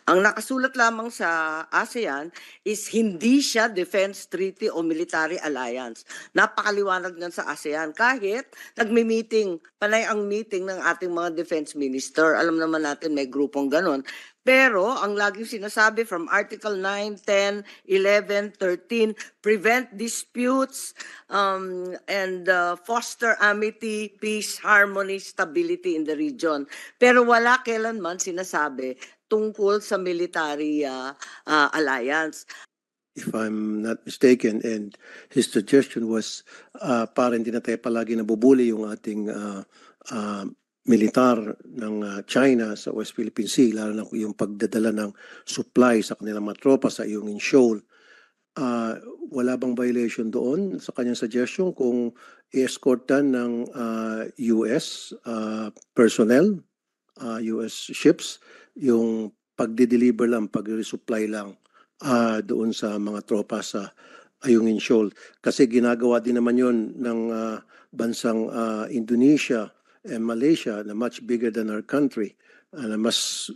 Ang nakasulat lamang sa ASEAN is hindi siya defense treaty o military alliance. Napakaliwanag niyan sa ASEAN. Kahit nagmi-meeting, panay ang meeting ng ating mga defense minister. Alam naman natin may grupong ganon. Pero ang laging sinasabi from Article 9, 10, 11, 13, prevent disputes and foster amity, peace, harmony, stability in the region. Pero wala kailanman sinasabi tungkol sa military alliance. If I'm not mistaken, and his suggestion was parang hindi na tayo palagi nabubuli yung ating militar ng China sa West Philippine Sea, lalo na yung pagdadala ng supply sa kanilang mga tropa sa Ayungin Shoal. Wala bang violation doon sa kanyang suggestion kung i-escortan ng US personnel, US ships, yung pagde-deliver lang, pag-resupply lang doon sa mga tropa sa Ayungin Shoal? Kasi ginagawa din naman yon ng bansang Indonesia and Malaysia na much bigger than our country, na mas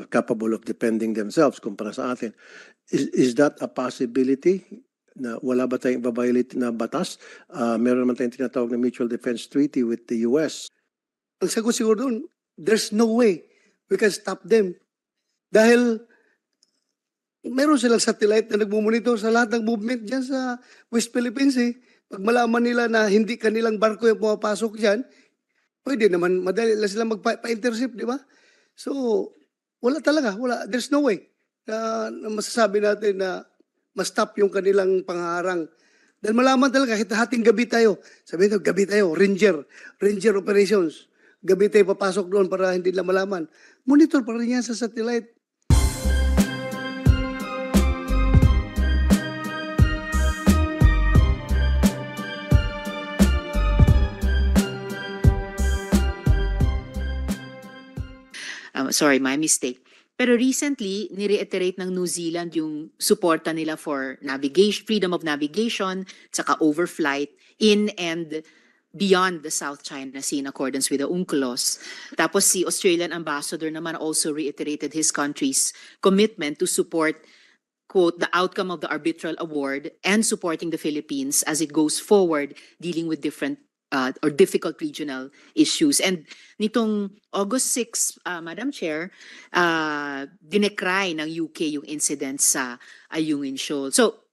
capable of defending themselves kumpara sa atin. Is that a possibility? Na wala ba tayong ibabiolate na batas? Meron naman tayong tinatawag na Mutual Defense Treaty with the US. Ang sagot siguro doon, there's no way we can stop them. Dahil meron silang satellite na nagmumonitor sa lahat ng movement dyan sa West Philippines. Pag malaman nila na hindi kanilang barko yung pumapasok dyan, pwede naman, madali lang sila magpa-intercept, di ba? So, wala talaga, wala. There's no way na masasabi natin na ma-stop yung kanilang pangarang. Dahil malaman talaga, hating gabi tayo. Sabi nito, gabi tayo, Ranger operations. Gabi tayo papasok doon para hindi lang malaman. Monitor pa rin yan sa satellite. Sorry, my mistake. Pero recently, nireiterate ng New Zealand yung suporta nila for navigation, freedom of navigation, saka overflight in and beyond the South China Sea in accordance with the UNCLOS. Tapos si Australian ambassador naman also reiterated his country's commitment to support, quote, the outcome of the arbitral award and supporting the Philippines as it goes forward dealing with different or difficult regional issues. And nitong August 6, Madam Chair, dinecry ng UK yung incident sa Ayungin Shoal. So,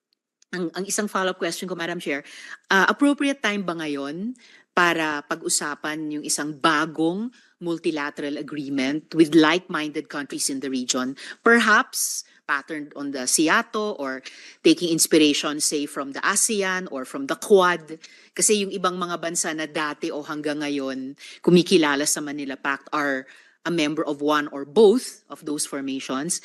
ang isang follow-up question ko, Madam Chair, appropriate time ba ngayon para pag-usapan yung isang bagong multilateral agreement with like-minded countries in the region, perhaps patterned on the SEATO or taking inspiration, say, from the ASEAN or from the Quad? Kasi yung ibang mga bansa na dati o hanggang ngayon kumikilala sa Manila Pact are a member of one or both of those formations.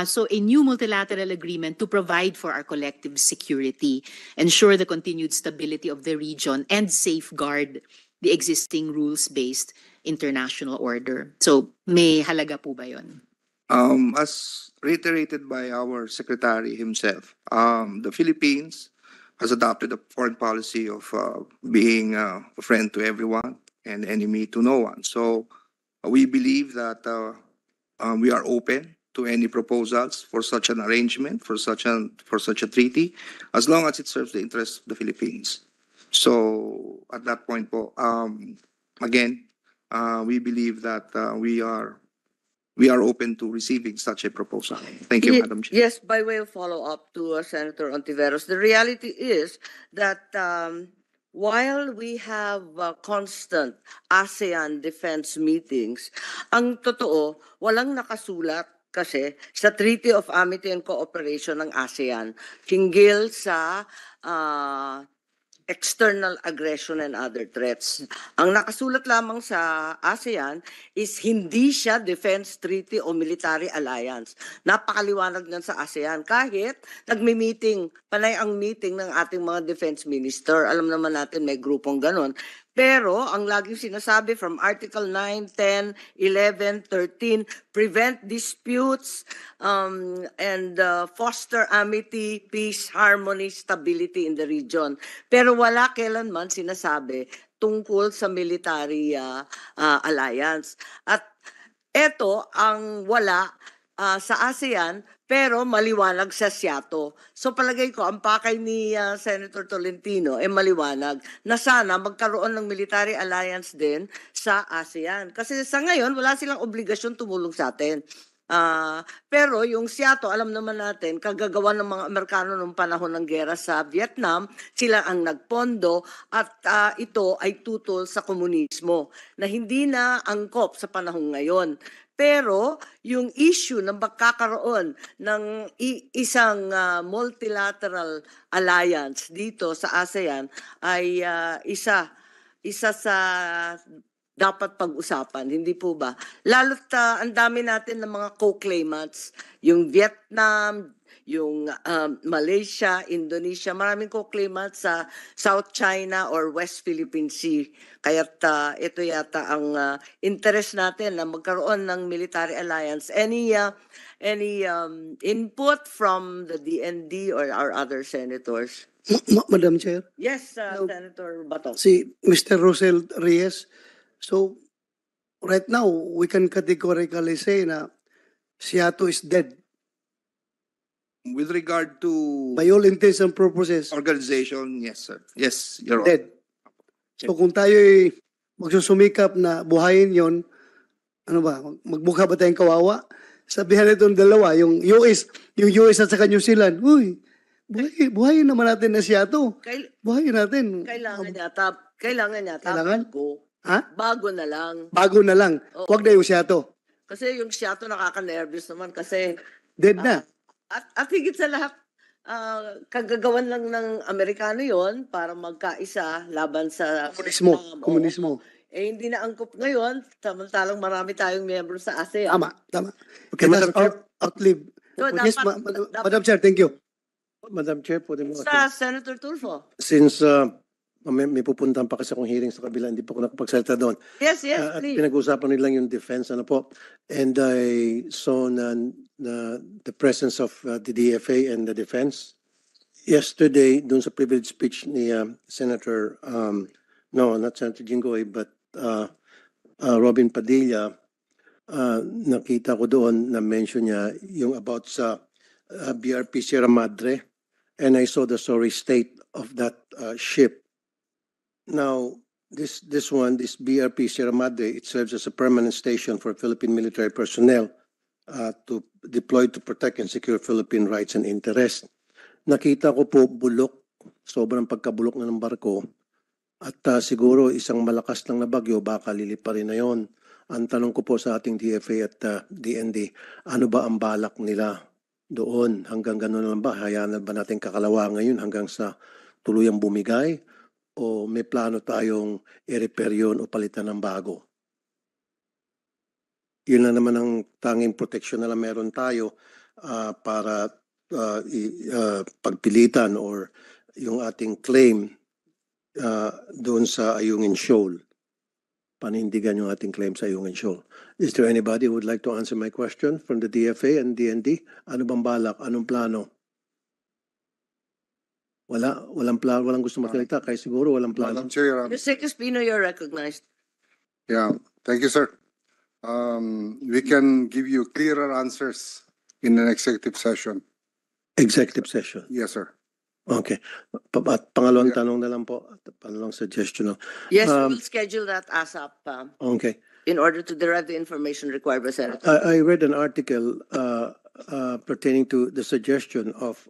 So a new multilateral agreement to provide for our collective security, ensure the continued stability of the region, and safeguard the existing rules-based international order. So may halaga po ba yun? As reiterated by our secretary himself, the Philippines has adopted a foreign policy of being a friend to everyone and enemy to no one. So we believe that we are open to any proposals for such an arrangement, for such a treaty, as long as it serves the interests of the Philippines. So at that point, again, we believe that we are open to receiving such a proposal. Thank you, Madam Chair. Yes, by way of follow-up to Senator Ontiveros, the reality is that while we have constant ASEAN defense meetings, ang totoo, walang nakasulat kasi sa Treaty of Amity and Cooperation ng ASEAN hinggil sa external aggression and other threats. Ang nakasulat lamang sa ASEAN is hindi siya defense treaty o military alliance. Napakaliwanag niyan sa ASEAN. Kahit nagmi-meeting, panay ang meeting ng ating mga defense minister. Alam naman natin may grupong ganon. Pero ang laging sinasabi from Article 9, 10, 11, 13, prevent disputes and foster amity, peace, harmony, stability in the region. Pero wala kailanman sinasabi tungkol sa military alliance. At eto ang wala sa ASEAN, pero maliwanag sa Seattle. So palagay ko, ang pakay ni Senator Tolentino ay maliwanag na sana magkaroon ng military alliance din sa ASEAN. Kasi sa ngayon, wala silang obligasyon tumulong sa atin. Pero yung Seattle, alam naman natin, kagagawa ng mga Amerikano noong panahon ng gera sa Vietnam, sila ang nagpondo at ito ay tutol sa komunismo na hindi na angkop sa panahon ngayon. Pero yung issue ng magkakaroon ng isang multilateral alliance dito sa ASEAN ay isa sa dapat pag-usapan, hindi po ba? Lalo't ang dami natin ng mga co-claimants, yung Vietnam, yung Malaysia, Indonesia, maraming co-claimants sa South China or West Philippine Sea. Kaya't ito yata ang interest natin na magkaroon ng military alliance. Any input from the DND or our other senators? Madam Chair, Yes, No. Senator Bato. si Mr. Rosel Reyes, so right now, we can categorically say na Seattle is dead. With regard to By all intents and purposes, organization, yes, sir. Yes, Your Honor. dead. So kung tayo'y magsusumikap na buhayin yon, ano ba, magmukha ba tayong kawawa? Sabihan nitong dalawa, yung US at saka New Zealand, uy, buhayin naman natin na Seattle. Buhayin natin. Kailangan yata Kailangan? bago. Ha? Bago na lang. Bago na lang. Oo. Huwag na yung Seattle. Kasi yung Seattle nakaka-nervous naman kasi Dead na. at higit sa lahat kagagawan lang ng Amerikano yon para magkaisa laban sa Komunismo. Vietnam. Oo. Komunismo. Hindi na angkop ngayon, samantalang marami tayong miyembro sa ASEAN. Tama. Okay, Let us Madam Chair. outlive. So, Yes, dapat- Madam Chair, thank you. Madam Chair, pwede mo. Sa Senator Tulfo. Since may pupuntahan pa kasi akong hearing sa kabila, hindi pa ako nakapagsalita doon. Yes, At please. pinag-uusapan nila yung defense, ano po. And I saw the presence of the DFA and the defense. Yesterday, doon sa privilege speech ni Senator, no, not Senator Jinggoy, but Robin Padilla, nakita ko doon na mention niya yung about sa BRP Sierra Madre, and I saw the sorry state of that ship. Now, this BRP Sierra Madre, it serves as a permanent station for Philippine military personnel to deployed to protect and secure Philippine rights and interests. Nakita ko po bulok, sobrang pagkabulok na ng barko, at siguro isang malakas lang na bagyo, baka liliparin na yon. Ang tanong ko po sa ating DFA at DND, ano ba ang balak nila doon? Hanggang gano'n lang ba? Hayaan na ba natin kakalawa ngayon hanggang sa tuluyang bumigay? O may plano tayong i-repair yun o palitan ng bago? Yun na naman ang tanging proteksyon na lang meron tayo para pagpilitan or yung ating claim doon sa Ayungin Shoal. Panindigan yung ating claim sa Ayungin Shoal. Is there anybody who would like to answer my question from the DFA and DND? Ano bang balak? Anong plano? Walang plano, walang gusto magsalita. Kaya siguro walang plano. Madam Chair, Mr. Espino, you're recognized. yeah, thank you, sir. We can give you clearer answers in an executive session. Executive session. Yes, sir. Okay. At pangalawang tanong na lang po. At pangalawang suggestion. Yes, Um, we'll schedule that ASAP Okay. in order to derive the information required by Senator. I read an article pertaining to the suggestion of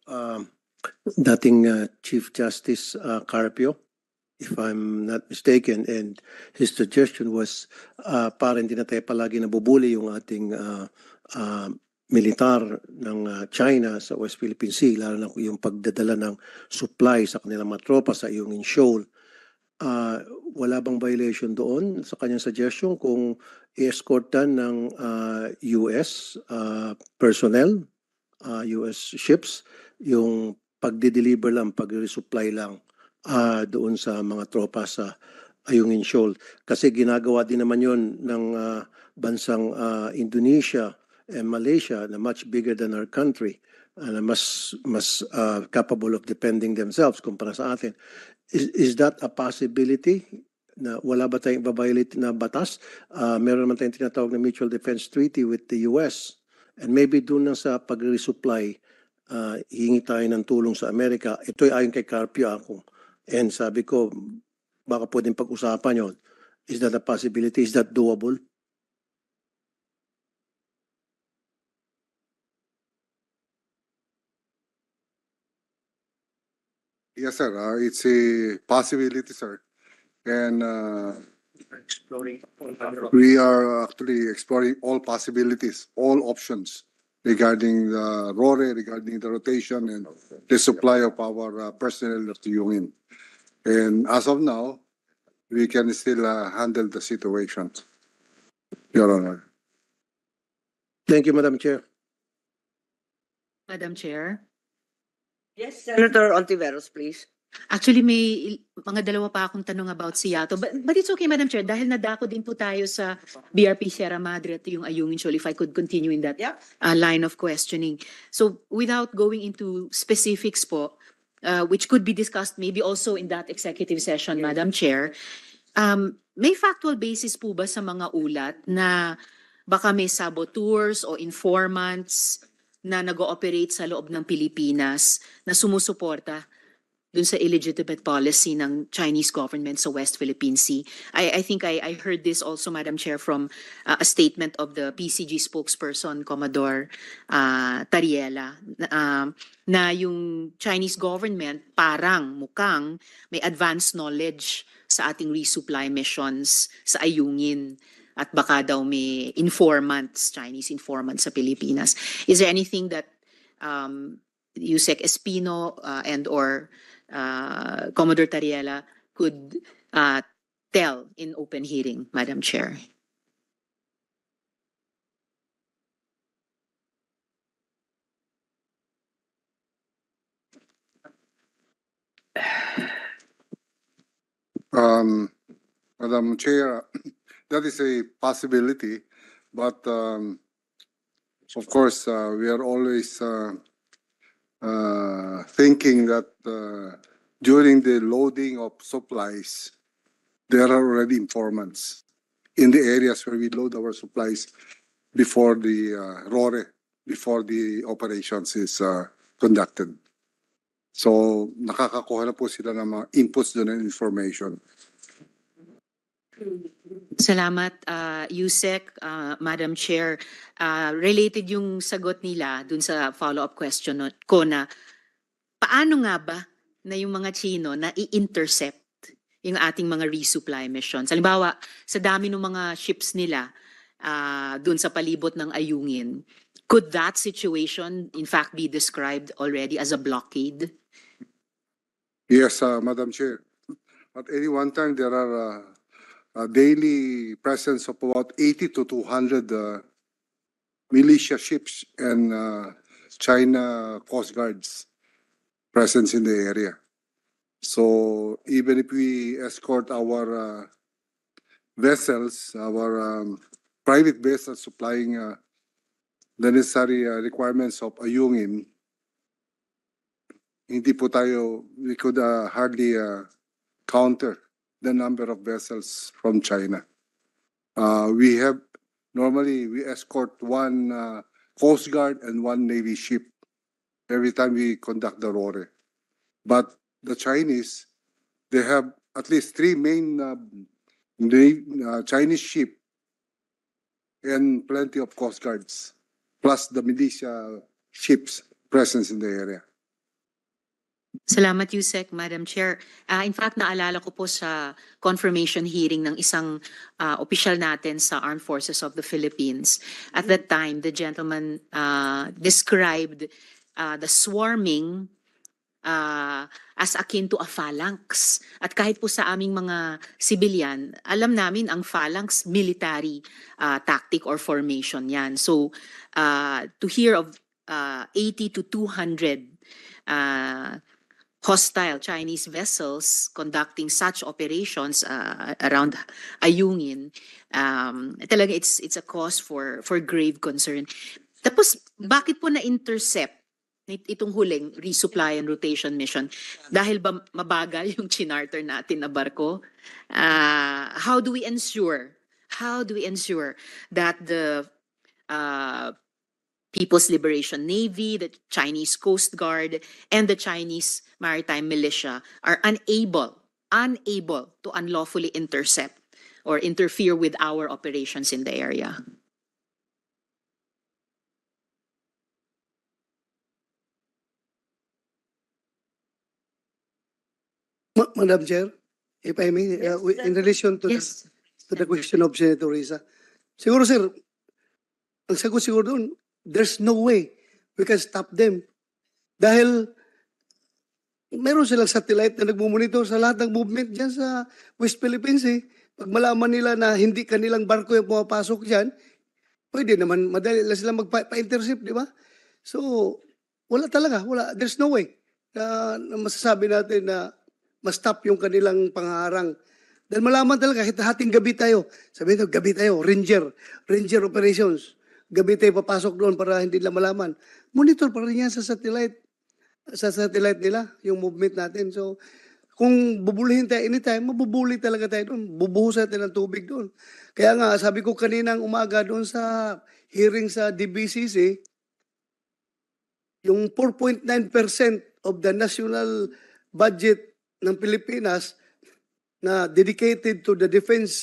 dating Chief Justice Carpio, if I'm not mistaken, and his suggestion was para hindi na tayo palagi nabubuli yung ating militar ng China sa West Philippine Sea, lalo na yung pagdadala ng supply sa kanilang mga tropa sa Ayungin Shoal. Wala bang violation doon sa kanyang suggestion kung i-escortan ng US personnel, US ships, yung pagde-deliver lang, pag-resupply lang doon sa mga tropa sa Ayungin Shoal? Kasi ginagawa din naman yon ng bansang Indonesia and Malaysia na much bigger than our country and mas capable of defending themselves kumpara sa atin. Is that a possibility? Na wala ba tayong babayolate na batas? Meron naman tayong tinatawag na Mutual Defense Treaty with the US And maybe doon na sa pag-resupply, hingi tayo ng tulong sa Amerika. Ito ay ayon kay Carpio ako. And sabi ko, baka pwedeng pag-usapan yon. Is that a possibility? Is that doable? Yes, sir. It's a possibility, sir. And we are actually exploring all possibilities, all options regarding the RORE, regarding the rotation and the supply of our personnel to Yungin. And as of now, we can still handle the situation, Your Honor. Thank you, Madam Chair. Madam Chair. Yes, Senator Ontiveros, please. Actually, may mga dalawa pa akong tanong about Seattle. But it's okay, Madam Chair, dahil nadako din po tayo sa BRP Sierra Madre at yung Ayungin Shoal, if I could continue in that Yep. line of questioning. So without going into specifics po, which could be discussed maybe also in that executive session, Madam Chair, may factual basis po ba sa mga ulat na baka may saboteurs o informants na nag-ooperate sa loob ng Pilipinas na sumusuporta dun sa illegitimate policy ng Chinese government sa West Philippine Sea? I think I heard this also, Madam Chair, from a statement of the PCG spokesperson, Commodore Tariela, na yung Chinese government parang mukhang may advanced knowledge sa ating resupply missions sa Ayungin at baka daw may informants, Chinese informants sa Pilipinas. Is there anything that Yusek Espino and or Commodore Tariela could tell in open hearing, Madam Chair? Madam Chair, that is a possibility, but of course, we are always thinking that during the loading of supplies, there are already informants in the areas where we load our supplies before the RORE, before the operations is conducted. So, nakakakuha na po sila ng mga inputs doon ng information. Salamat, Yusek, Madam Chair. Related yung sagot nila dun sa follow-up question ko na paano nga ba na yung mga Chino na i-intercept yung ating mga resupply missions? Halimbawa, sa dami ng mga ships nila dun sa palibot ng Ayungin, could that situation in fact be described already as a blockade? Yes, Madam Chair. At any one time, there are a daily presence of about 80 to 200 militia ships and China Coast Guards presence in the area. So even if we escort our vessels, our private vessels supplying the necessary requirements of Ayungin, hindi po tayo, we could hardly counter the number of vessels from China. Normally we escort one Coast Guard and one Navy ship every time we conduct the RORE. But the Chinese, they have at least three main Chinese ship and plenty of Coast Guards, plus the militia ships presence in the area. Salamat, Yusek, Madam Chair. In fact, naalala ko po sa confirmation hearing ng isang opisyal natin sa Armed Forces of the Philippines. At that time, the gentleman described the swarming as akin to a phalanx. At kahit po sa aming mga civilian, alam namin ang phalanx military tactic or formation yan. So, to hear of 80 to 200 hostile Chinese vessels conducting such operations around Ayungin, talaga it's a cause for grave concern. Tapos, bakit po na-intercept itong huling resupply and rotation mission? Dahil ba mabagal yung chinarter natin na barko? How do we ensure that the People's Liberation Navy, the Chinese Coast Guard, and the Chinese Maritime Militia are unable to unlawfully intercept or interfere with our operations in the area. Madam Chair, if I may, Yes, in relation to Yes. the question of Senator Risa. Siguro sir, ang sagot siguro doon, there's no way we can stop them. Dahil meron silang satellite na nagmumonitor sa lahat ng movement dyan sa West Philippines eh. Pag malaman nila na hindi kanilang barko yung pumapasok dyan, pwede naman, madali lang sila magpa-intercept, di ba? So, wala talaga, wala. There's no way na masasabi natin na ma-stop yung kanilang pangaharang. Dahil malaman talaga, kahit hating gabi tayo, sabihin ito, gabi tayo, Ranger operations. Gabi tayo papasok doon para hindi nila malaman. Monitor pa rin yan sa satellite nila, yung movement natin. So, kung bubulihin tayo anytime, mabubuli talaga tayo doon. Bubuhusan tayo ng tubig doon. Kaya nga, sabi ko kaninang umaga doon sa hearing sa DBCC, yung 4.9% of the national budget ng Pilipinas na dedicated to the defense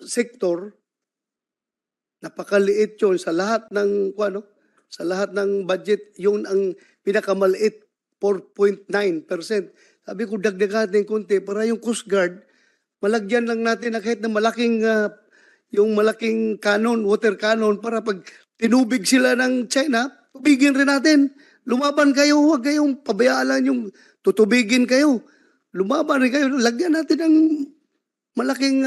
sector, napakaliit yun sa lahat ng sa lahat ng budget, yun ang pinakamaliit, 4.9%. Sabi ko dagdagan natin konti para yung Coast Guard malagyan lang natin na kahit na malaking yung malaking cannon, water cannon, para pag tinubig sila ng China, tubigin rin natin. Lumaban kayo, huwag kayong pabayaan lang yung tutubigin kayo. Lumaban rin kayo, lagyan natin ng malaking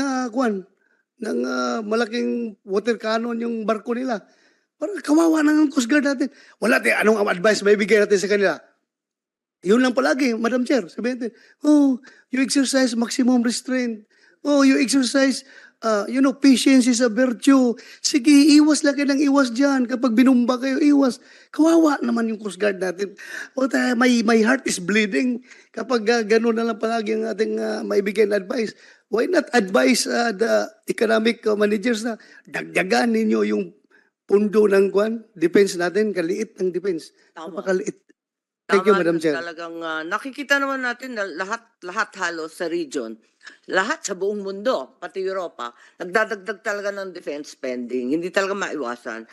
malaking water cannon yung barko nila. Para kawawa na ng Coast Guard natin. Wala tayo, anong advice may bigay natin sa kanila? Yun lang palagi, Madam Chair. Sabihin natin, you exercise maximum restraint. You exercise, patience is a virtue. Sige, iwas lang kayo ng iwas dyan. Kapag binumba kayo, iwas. Kawawa naman yung Coast Guard natin. My heart is bleeding kapag gano'n na lang palagi ang ating maibigay na advice. Why not advise the economic managers na dagdagan ninyo yung pundo ng defense natin, kaliit ng defense. Tama. Napakaliit. Thank you, Tama Madam na, Chair. talagang nakikita naman natin na lahat halos sa region, lahat sa buong mundo, pati Europa, nagdadagdag talaga ng defense spending. Hindi talaga maiwasan.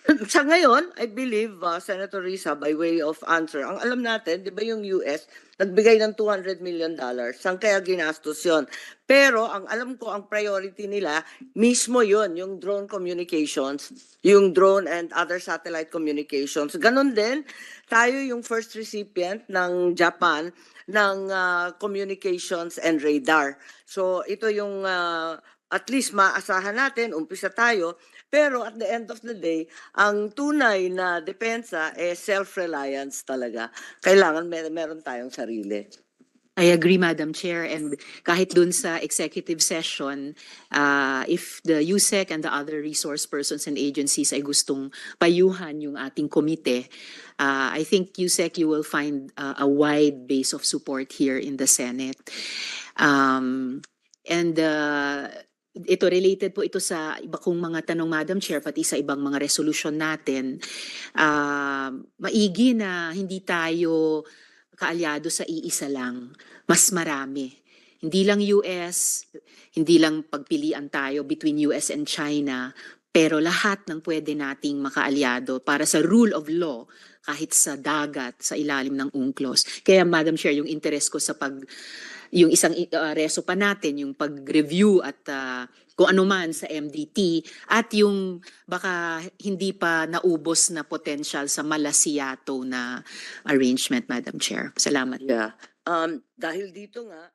Sa ngayon, I believe, Senator Risa, by way of answer, ang alam natin, di ba yung US, nagbigay ng $200 million. Saan kaya ginastos yun? Pero ang alam ko, ang priority nila, mismo yun, yung drone communications, yung drone and other satellite communications. Ganon din, tayo yung first recipient ng Japan ng communications and radar. So ito yung at least maasahan natin, umpisa tayo. Pero at the end of the day, ang tunay na depensa self-reliance talaga. Kailangan meron tayong sarili. I agree, Madam Chair. And kahit dun sa executive session, if the USEC and the other resource persons and agencies ay gustong payuhan yung ating komite, I think USEC, you will find a wide base of support here in the Senate. Ito related po ito sa iba kong mga tanong, Madam Chair, pati sa ibang mga resolution natin. Maigi na hindi tayo kaalyado sa iisa lang, mas marami. Hindi lang US, hindi lang pagpilian tayo between US and China, pero lahat ng pwede nating makaalyado para sa rule of law kahit sa dagat, sa ilalim ng UNCLOS. Kaya Madam Chair, yung interest ko sa yung isang reso pa natin, yung pag-review at kung ano man sa MDT at yung baka hindi pa naubos na potential sa Malasiato na arrangement, Madam Chair. Salamat. Yeah. Dahil dito nga,